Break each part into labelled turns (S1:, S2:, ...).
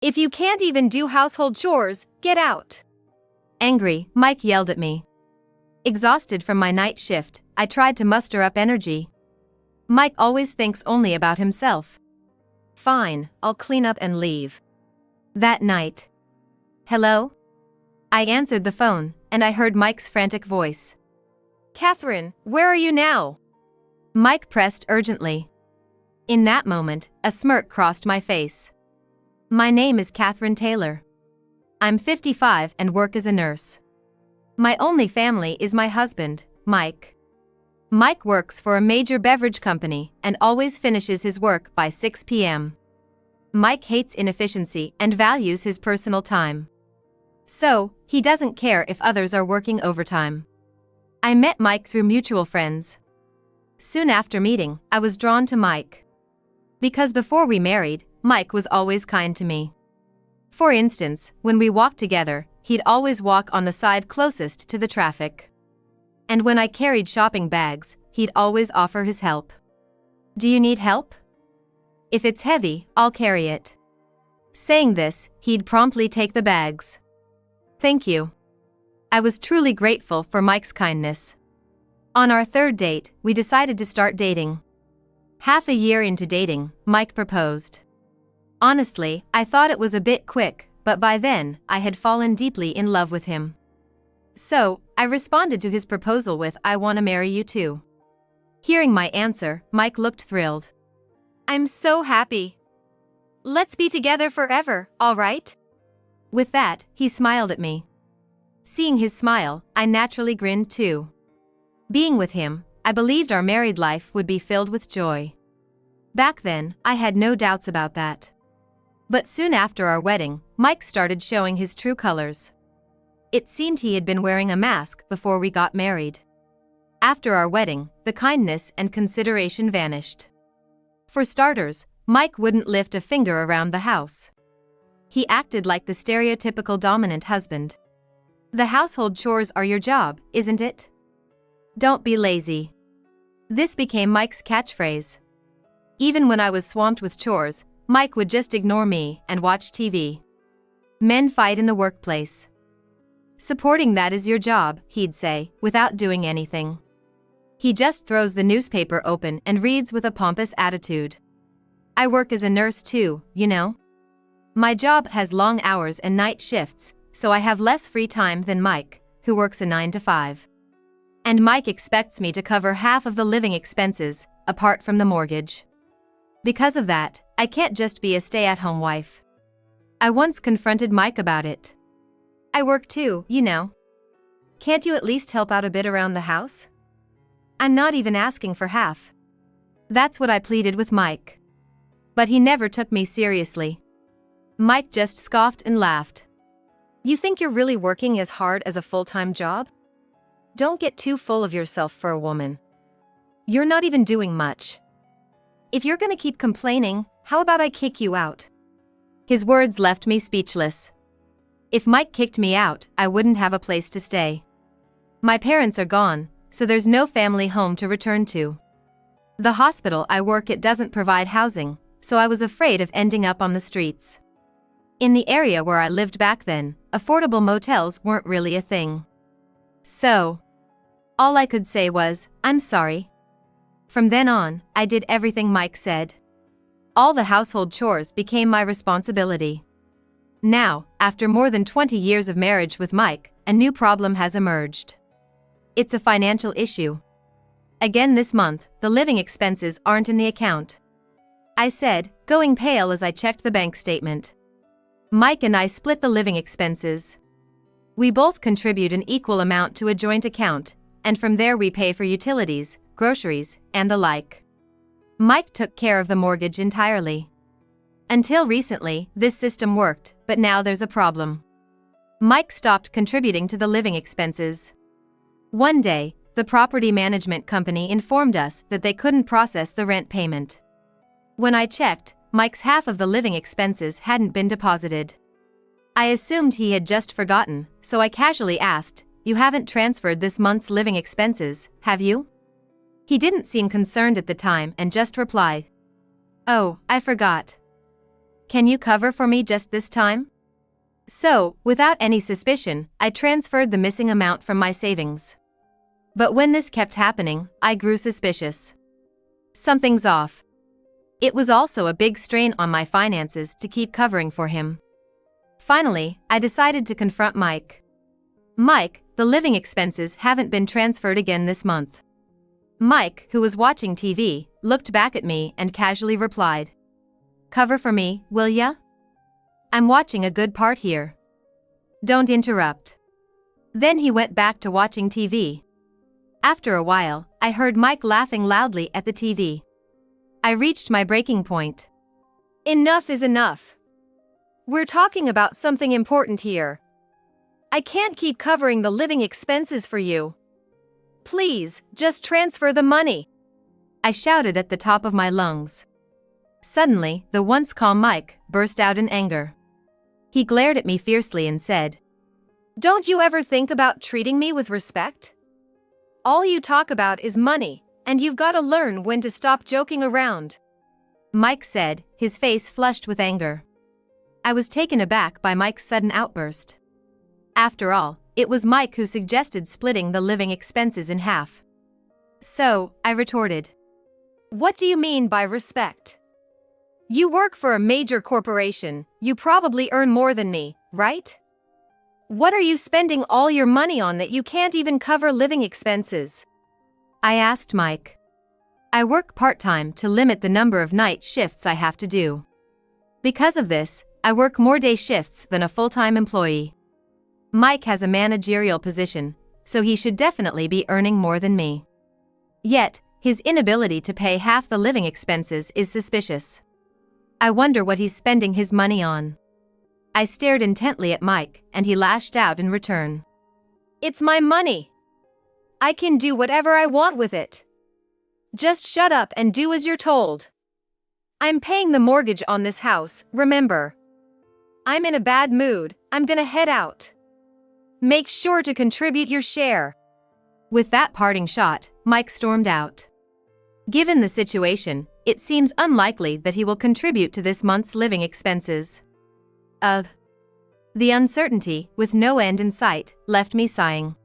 S1: If you can't even do household chores, get out.
S2: Angry, Mike yelled at me. Exhausted from my night shift, I tried to muster up energy. Mike always thinks only about himself. Fine, I'll clean up and leave. That night. Hello? I answered the phone, and I heard Mike's frantic voice.
S1: Catherine, where are you now?
S2: Mike pressed urgently. In that moment, a smirk crossed my face. My name is Catherine Taylor. I'm 55 and work as a nurse. My only family is my husband, Mike. Mike works for a major beverage company and always finishes his work by 6 p.m. Mike hates inefficiency and values his personal time. So, he doesn't care if others are working overtime. I met Mike through mutual friends. Soon after meeting, I was drawn to Mike. Because before we married, Mike was always kind to me. For instance, when we walked together, he'd always walk on the side closest to the traffic. And when I carried shopping bags, he'd always offer his help. Do you need help? If it's heavy, I'll carry it. Saying this, he'd promptly take the bags. Thank you. I was truly grateful for Mike's kindness. On our third date, we decided to start dating. Half a year into dating, Mike proposed. Honestly, I thought it was a bit quick, but by then, I had fallen deeply in love with him. So, I responded to his proposal with, "I want to marry you too." Hearing my answer, Mike looked thrilled.
S1: I'm so happy. Let's be together forever, all right?
S2: With that, he smiled at me. Seeing his smile, I naturally grinned too. Being with him, I believed our married life would be filled with joy. Back then, I had no doubts about that. But soon after our wedding, Mike started showing his true colors. It seemed he had been wearing a mask before we got married. After our wedding, the kindness and consideration vanished. For starters, Mike wouldn't lift a finger around the house. He acted like the stereotypical dominant husband. The household chores are your job, isn't it? Don't be lazy. This became Mike's catchphrase. Even when I was swamped with chores, Mike would just ignore me and watch TV. Men fight in the workplace. Supporting that is your job, he'd say, without doing anything. He just throws the newspaper open and reads with a pompous attitude. I work as a nurse too, you know? My job has long hours and night shifts, so I have less free time than Mike, who works a 9 to 5. And Mike expects me to cover half of the living expenses, apart from the mortgage. Because of that, I can't just be a stay-at-home wife. I once confronted Mike about it. I work too, you know. Can't you at least help out a bit around the house? I'm not even asking for half. That's what I pleaded with Mike. But he never took me seriously. Mike just scoffed and laughed.
S1: You think you're really working as hard as a full-time job? Don't get too full of yourself for a woman. You're not even doing much. If you're gonna keep complaining, how about I kick you out?
S2: His words left me speechless. If Mike kicked me out, I wouldn't have a place to stay. My parents are gone, so there's no family home to return to. The hospital I work at doesn't provide housing, so I was afraid of ending up on the streets. In the area where I lived back then, affordable motels weren't really a thing. So, all I could say was, "I'm sorry." From then on, I did everything Mike said. All the household chores became my responsibility. Now, after more than 20 years of marriage with Mike, a new problem has emerged. It's a financial issue. Again this month, the living expenses aren't in the account. I said, going pale as I checked the bank statement. Mike and I split the living expenses. We both contribute an equal amount to a joint account, and from there we pay for utilities, groceries, and the like. Mike took care of the mortgage entirely. Until recently, this system worked, but now there's a problem. Mike stopped contributing to the living expenses. One day, the property management company informed us that they couldn't process the rent payment. When I checked, Mike's half of the living expenses hadn't been deposited. I assumed he had just forgotten, so I casually asked, "You haven't transferred this month's living expenses, have you?" He didn't seem concerned at the time and just replied, "Oh, I forgot." can you cover for me just this time? So, without any suspicion, I transferred the missing amount from my savings. But when this kept happening, I grew suspicious. Something's off. It was also a big strain on my finances to keep covering for him. Finally, I decided to confront Mike. Mike, the living expenses haven't been transferred again this month. Mike, who was watching TV, looked back at me and casually replied, "Cover for me, will ya? I'm watching a good part here. Don't interrupt." Then he went back to watching TV. After a while, I heard Mike laughing loudly at the TV. I reached my breaking point.
S1: Enough is enough. We're talking about something important here. I can't keep covering the living expenses for you. Please, just transfer the money.
S2: I shouted at the top of my lungs. Suddenly, the once calm Mike burst out in anger. He glared at me fiercely and said,
S1: "Don't you ever think about treating me with respect? All you talk about is money, and you've got to learn when to stop joking around."
S2: Mike said, his face flushed with anger. I was taken aback by Mike's sudden outburst. After all, it was Mike who suggested splitting the living expenses in half. So, I retorted,
S1: "What do you mean by respect? You work for a major corporation, you probably earn more than me, right? What are you spending all your money on that you can't even cover living expenses?"
S2: I asked Mike. I work part-time to limit the number of night shifts I have to do. Because of this, I work more day shifts than a full-time employee. Mike has a managerial position, so he should definitely be earning more than me. Yet, his inability to pay half the living expenses is suspicious. I wonder what he's spending his money on. I stared intently at Mike, and he lashed out in return.
S1: "It's my money. I can do whatever I want with it. Just shut up and do as you're told. I'm paying the mortgage on this house, remember. I'm in a bad mood, I'm gonna head out. Make sure to contribute your share."
S2: With that parting shot, Mike stormed out. Given the situation, it seems unlikely that he will contribute to this month's living expenses. The uncertainty, with no end in sight, left me sighing.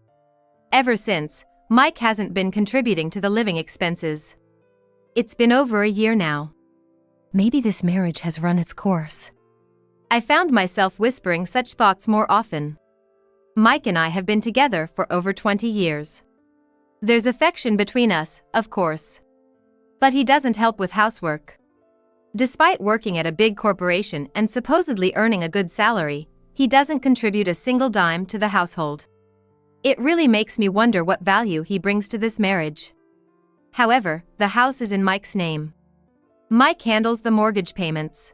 S2: Ever since, Mike hasn't been contributing to the living expenses. It's been over a year now. Maybe this marriage has run its course. I found myself whispering such thoughts more often. Mike and I have been together for over 20 years. There's affection between us, of course. But he doesn't help with housework. Despite working at a big corporation and supposedly earning a good salary, he doesn't contribute a single dime to the household. It really makes me wonder what value he brings to this marriage. However, the house is in Mike's name. Mike handles the mortgage payments.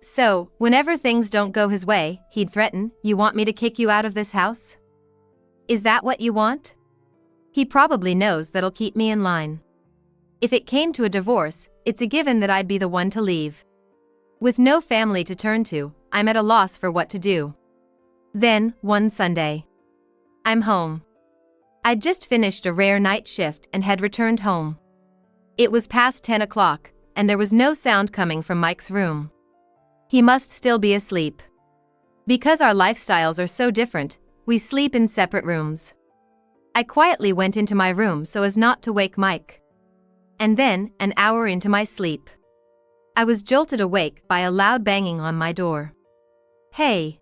S2: So, whenever things don't go his way, he'd threaten, "You want me to kick you out of this house? Is that what you want?" He probably knows that'll keep me in line. If it came to a divorce, it's a given that I'd be the one to leave. With no family to turn to, I'm at a loss for what to do. Then, one Sunday, I'm home. I'd just finished a rare night shift and had returned home. It was past 10 o'clock, and there was no sound coming from Mike's room. He must still be asleep. Because our lifestyles are so different, we sleep in separate rooms. I quietly went into my room so as not to wake Mike. And then, an hour into my sleep, I was jolted awake by a loud banging on my door. "Hey,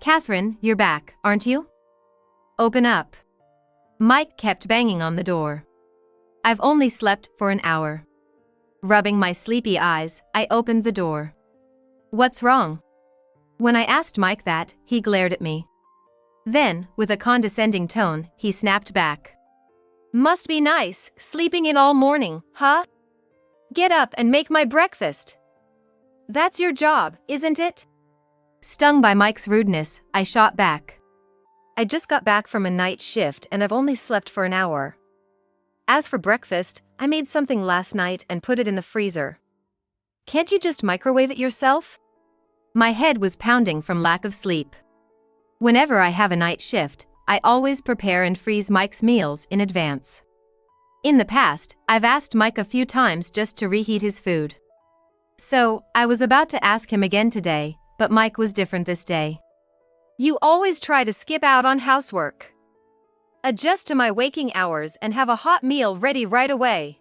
S2: Catherine, you're back, aren't you? Open up." Mike kept banging on the door. "I've only slept for an hour." Rubbing my sleepy eyes, I opened the door. "What's wrong?" When I asked Mike that, he glared at me. Then, with a condescending tone, he snapped back. "Must be nice, sleeping in all morning, huh? Get up and make my breakfast. That's your job, isn't it?" Stung by Mike's rudeness, I shot back. "I just got back from a night shift and I've only slept for an hour. As for breakfast, I made something last night and put it in the freezer. Can't you just microwave it yourself?" My head was pounding from lack of sleep. Whenever I have a night shift, I always prepare and freeze Mike's meals in advance. In the past, I've asked Mike a few times just to reheat his food. So, I was about to ask him again today, but Mike was different this day.
S1: You always try to skip out on housework. Adjust to my waking hours and have a hot meal ready right away.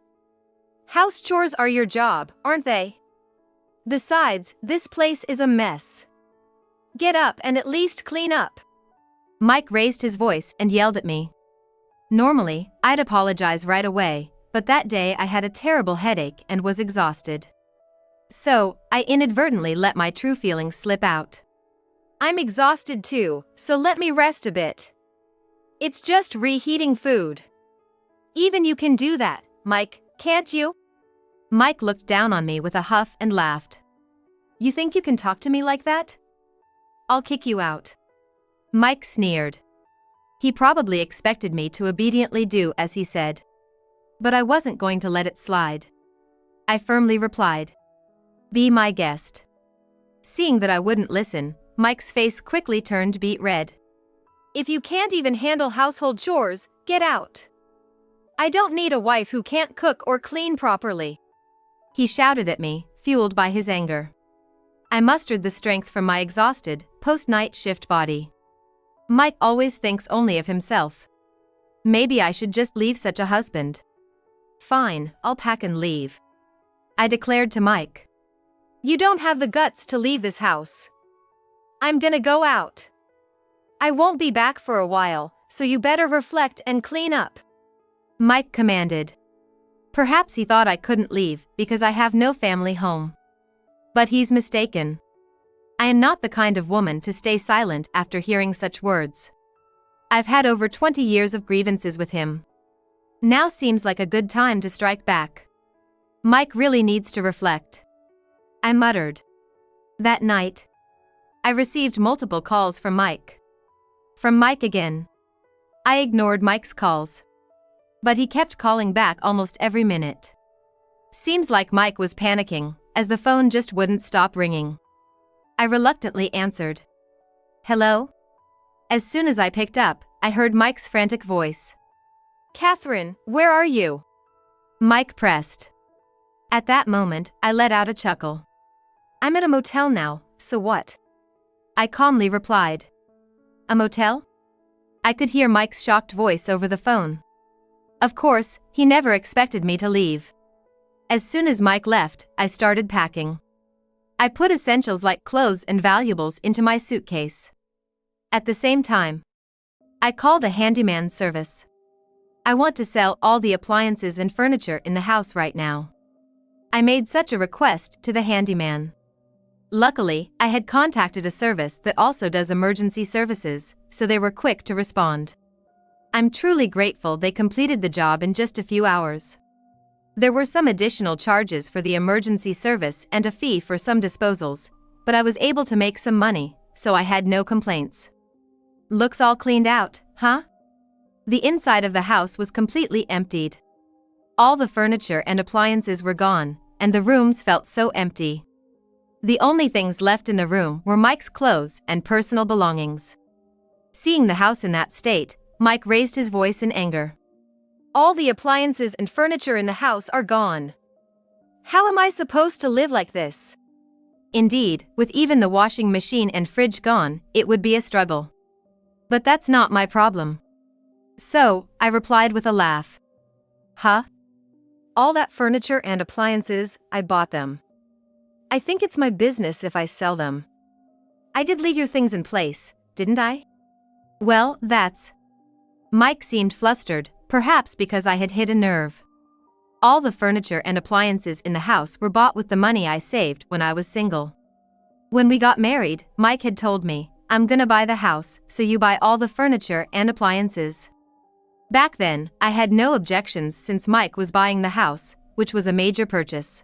S1: House chores are your job, aren't they? Besides, this place is a mess. Get up and at least clean up.
S2: Mike raised his voice and yelled at me. Normally, I'd apologize right away, but that day I had a terrible headache and was exhausted. So, I inadvertently let my true feelings slip out.
S1: I'm exhausted too, so let me rest a bit. It's just reheating food. Even you can do that, Mike, can't you?
S2: Mike looked down on me with a huff and laughed.
S1: You think you can talk to me like that?
S2: I'll kick you out. Mike sneered. He probably expected me to obediently do as he said. But I wasn't going to let it slide. I firmly replied. Be my guest. Seeing that I wouldn't listen, Mike's face quickly turned beet red.
S1: If you can't even handle household chores, get out. I don't need a wife who can't cook or clean properly.
S2: He shouted at me, fueled by his anger. I mustered the strength from my exhausted, post-night shift body. Mike always thinks only of himself. Maybe I should just leave such a husband. Fine, I'll pack and leave. I declared to Mike.
S1: You don't have the guts to leave this house. I'm gonna go out. I won't be back for a while, so you better reflect and clean up.
S2: Mike commanded. Perhaps he thought I couldn't leave because I have no family home. But he's mistaken. I am not the kind of woman to stay silent after hearing such words. I've had over 20 years of grievances with him. Now seems like a good time to strike back. Mike really needs to reflect. I muttered. That night, I received multiple calls from Mike. From Mike again. I ignored Mike's calls. But he kept calling back almost every minute. Seems like Mike was panicking, as the phone just wouldn't stop ringing. I reluctantly answered. Hello? As soon as I picked up, I heard Mike's frantic voice.
S1: Catherine, where are you?
S2: Mike pressed. At that moment, I let out a chuckle. I'm at a motel now, so what? I calmly replied. A motel? I could hear Mike's shocked voice over the phone. Of course, he never expected me to leave. As soon as Mike left, I started packing. I put essentials like clothes and valuables into my suitcase. At the same time, I called a handyman service. I want to sell all the appliances and furniture in the house right now. I made such a request to the handyman. Luckily, I had contacted a service that also does emergency services, so they were quick to respond. I'm truly grateful they completed the job in just a few hours. There were some additional charges for the emergency service and a fee for some disposals, but I was able to make some money, so I had no complaints. Looks all cleaned out, huh? The inside of the house was completely emptied. All the furniture and appliances were gone, and the rooms felt so empty. The only things left in the room were Mike's clothes and personal belongings. Seeing the house in that state, Mike raised his voice in anger.
S1: All the appliances and furniture in the house are gone. How am I supposed to live like this?
S2: Indeed, with even the washing machine and fridge gone, it would be a struggle. But that's not my problem. So, I replied with a laugh. Huh?
S1: All that furniture and appliances, I bought them. I think it's my business if I sell them. I did leave your things in place, didn't I?
S2: Well, that's... Mike seemed flustered, perhaps because I had hit a nerve. All the furniture and appliances in the house were bought with the money I saved when I was single. When we got married, Mike had told me, I'm gonna buy the house, so you buy all the furniture and appliances. Back then, I had no objections since Mike was buying the house, which was a major purchase.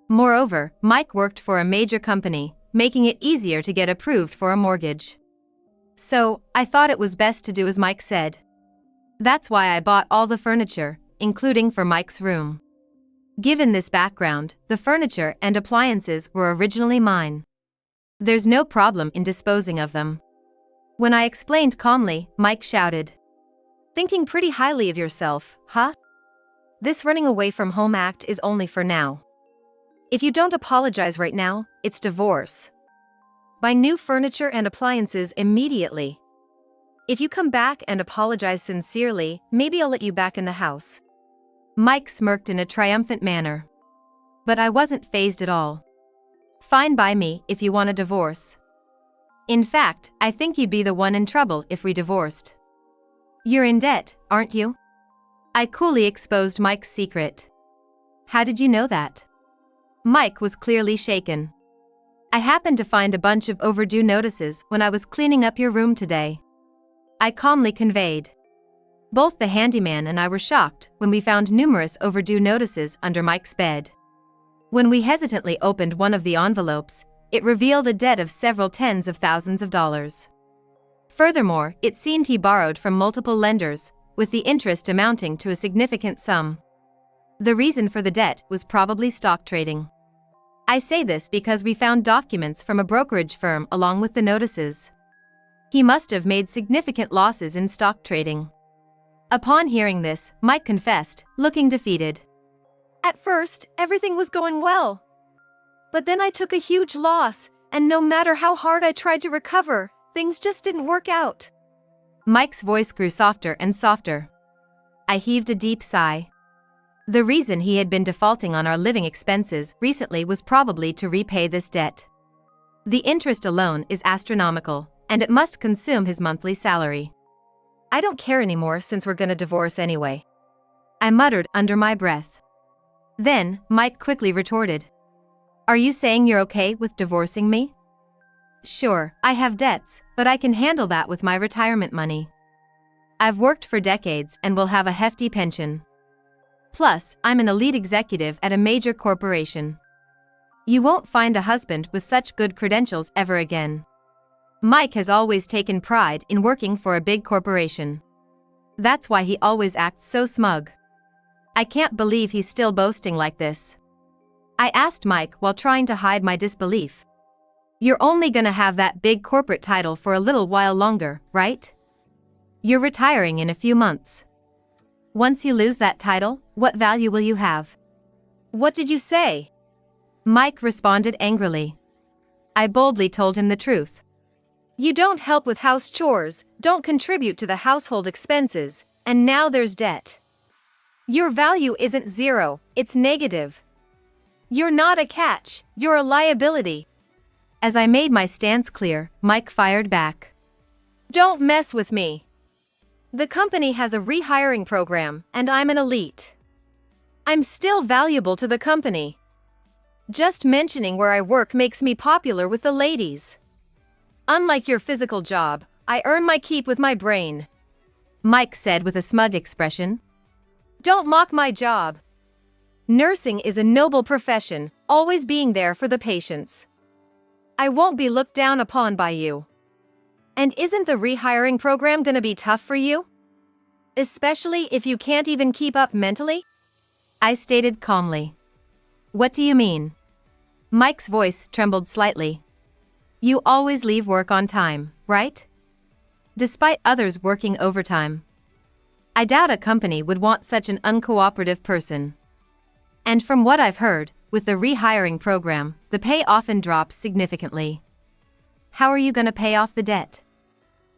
S2: Moreover, Mike worked for a major company, making it easier to get approved for a mortgage. So, I thought it was best to do as Mike said. That's why I bought all the furniture, including for Mike's room. Given this background, the furniture and appliances were originally mine. There's no problem in disposing of them. When I explained calmly, Mike shouted.
S1: Thinking pretty highly of yourself, huh? This running away from home act is only for now. If you don't apologize right now, it's divorce. Buy new furniture and appliances immediately. If you come back and apologize sincerely, maybe I'll let you back in the house.
S2: Mike smirked in a triumphant manner. But I wasn't fazed at all. Fine by me if you want a divorce. In fact, I think you'd be the one in trouble if we divorced. You're in debt, aren't you? I coolly exposed Mike's secret. How did you know that? Mike was clearly shaken. I happened to find a bunch of overdue notices when I was cleaning up your room today. I calmly conveyed. Both the handyman and I were shocked when we found numerous overdue notices under Mike's bed. When we hesitantly opened one of the envelopes, it revealed a debt of several tens of thousands of dollars. Furthermore, it seemed he borrowed from multiple lenders, with the interest amounting to a significant sum. The reason for the debt was probably stock trading. I say this because we found documents from a brokerage firm along with the notices. He must have made significant losses in stock trading. Upon hearing this, Mike confessed, looking defeated.
S1: At first, everything was going well. But then I took a huge loss, and no matter how hard I tried to recover, things just didn't work out.
S2: Mike's voice grew softer and softer. I heaved a deep sigh. The reason he had been defaulting on our living expenses recently was probably to repay this debt. The interest alone is astronomical, and it must consume his monthly salary.
S1: I don't care anymore since we're gonna divorce anyway.
S2: I muttered under my breath. Then, Mike quickly retorted. Are you saying you're okay with divorcing me? Sure, I have debts, but I can handle that with my retirement money. I've worked for decades and will have a hefty pension. Plus, I'm an elite executive at a major corporation. You won't find a husband with such good credentials ever again. Mike has always taken pride in working for a big corporation. That's why he always acts so smug. I can't believe he's still boasting like this. I asked Mike while trying to hide my disbelief. You're only gonna have that big corporate title for a little while longer, right? You're retiring in a few months. Once you lose that title, what value will you have?
S1: What did you say?
S2: Mike responded angrily. I boldly told him the truth.
S1: You don't help with house chores, don't contribute to the household expenses, and now there's debt. Your value isn't zero, it's negative. You're not a catch, you're a liability.
S2: As I made my stance clear, Mike fired back.
S1: Don't mess with me. The company has a rehiring program, and I'm an elite. I'm still valuable to the company. Just mentioning where I work makes me popular with the ladies. Unlike your physical job, I earn my keep with my brain.
S2: Mike said with a smug expression.
S1: Don't mock my job. Nursing is a noble profession, always being there for the patients. I won't be looked down upon by you. And isn't the rehiring program gonna be tough for you? Especially if you can't even keep up mentally?
S2: I stated calmly. What do you mean? Mike's voice trembled slightly. You always leave work on time, right? Despite others working overtime. I doubt a company would want such an uncooperative person. And from what I've heard, with the rehiring program, the pay often drops significantly. How are you gonna pay off the debt?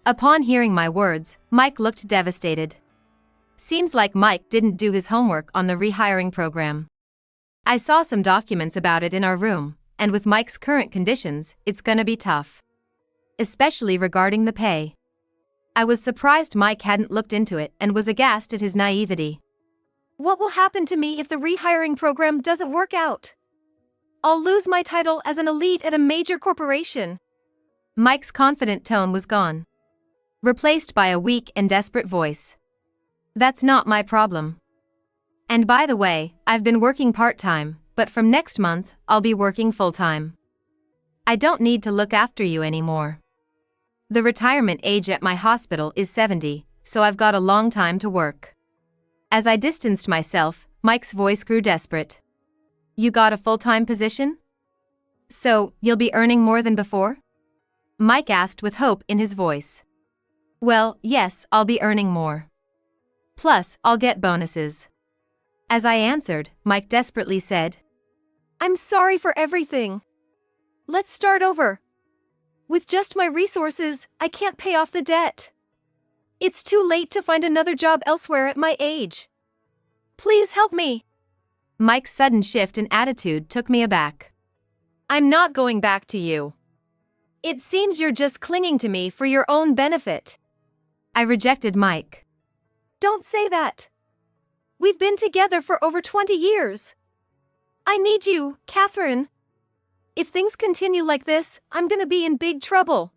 S2: Upon hearing my words, Mike looked devastated. Seems like Mike didn't do his homework on the rehiring program. I saw some documents about it in our room, and with Mike's current conditions, it's gonna be tough. Especially regarding the pay. I was surprised Mike hadn't looked into it and was aghast at his naivety.
S1: What will happen to me if the rehiring program doesn't work out? I'll lose my title as an elite at a major corporation.
S2: Mike's confident tone was gone, replaced by a weak and desperate voice. That's not my problem. And by the way, I've been working part-time, but from next month, I'll be working full-time. I don't need to look after you anymore. The retirement age at my hospital is 70, so I've got a long time to work. As I distanced myself, Mike's voice grew desperate. You got a full-time position? So, you'll be earning more than before? Mike asked with hope in his voice. Well, yes, I'll be earning more. Plus, I'll get bonuses. As I answered, Mike desperately said,
S1: I'm sorry for everything. Let's start over. With just my resources, I can't pay off the debt. It's too late to find another job elsewhere at my age. Please help me.
S2: Mike's sudden shift in attitude took me aback.
S1: I'm not going back to you. It seems you're just clinging to me for your own benefit.
S2: I rejected Mike.
S1: Don't say that. We've been together for over 20 years. I need you, Catherine. If things continue like this, I'm gonna be in big trouble.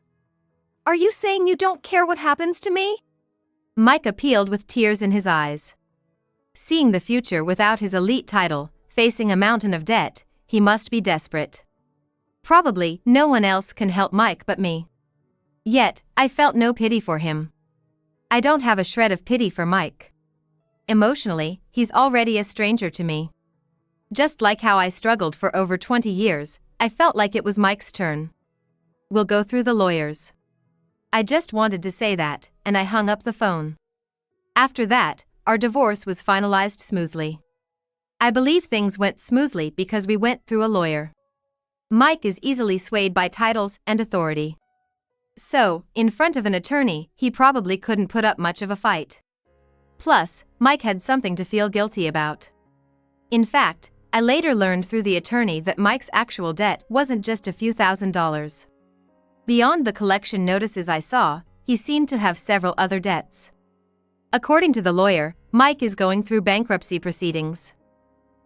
S1: Are you saying you don't care what happens to me?
S2: Mike appealed with tears in his eyes. Seeing the future without his elite title, facing a mountain of debt, he must be desperate. Probably no one else can help Mike but me. Yet, I felt no pity for him. I don't have a shred of pity for Mike. Emotionally, he's already a stranger to me. Just like how I struggled for over 20 years, I felt like it was Mike's turn. We'll go through the lawyers. I just wanted to say that, and I hung up the phone. After that, our divorce was finalized smoothly. I believe things went smoothly because we went through a lawyer. Mike is easily swayed by titles and authority. So, in front of an attorney, he probably couldn't put up much of a fight. Plus, Mike had something to feel guilty about. In fact, I later learned through the attorney that Mike's actual debt wasn't just a few $1,000s. Beyond the collection notices I saw, he seemed to have several other debts. According to the lawyer, Mike is going through bankruptcy proceedings.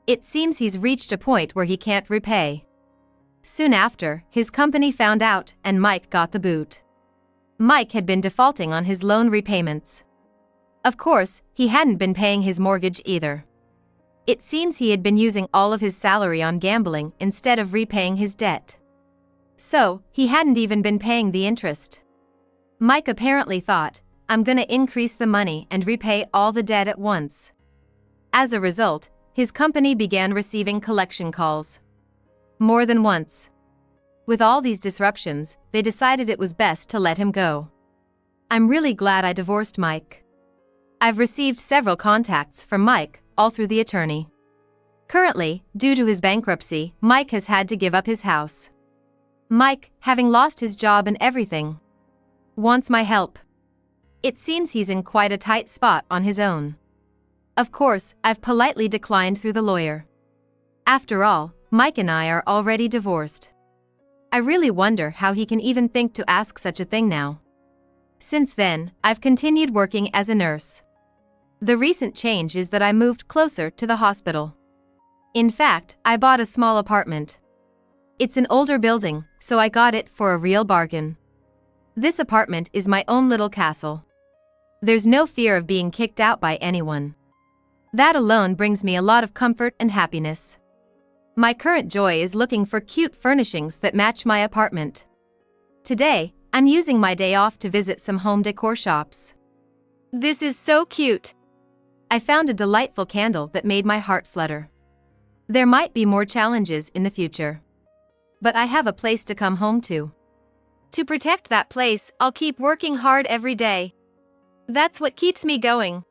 S2: It seems he's reached a point where he can't repay. Soon after, his company found out and Mike got the boot. Mike had been defaulting on his loan repayments. Of course, he hadn't been paying his mortgage either. It seems he had been using all of his salary on gambling instead of repaying his debt. So, he hadn't even been paying the interest. Mike apparently thought, I'm gonna increase the money and repay all the debt at once. As a result, his company began receiving collection calls. More than once. With all these disruptions, they decided it was best to let him go. I'm really glad I divorced Mike. I've received several contacts from Mike, all through the attorney. Currently, due to his bankruptcy, Mike has had to give up his house. Mike, having lost his job and everything, wants my help. It seems he's in quite a tight spot on his own. Of course, I've politely declined through the lawyer. After all, Mike and I are already divorced. I really wonder how he can even think to ask such a thing now. Since then, I've continued working as a nurse. The recent change is that I moved closer to the hospital. In fact, I bought a small apartment. It's an older building, so I got it for a real bargain. This apartment is my own little castle. There's no fear of being kicked out by anyone. That alone brings me a lot of comfort and happiness. My current joy is looking for cute furnishings that match my apartment. Today, I'm using my day off to visit some home decor shops. This is so cute. I found a delightful candle that made my heart flutter. There might be more challenges in the future. But I have a place to come home to. To protect that place, I'll keep working hard every day. That's what keeps me going.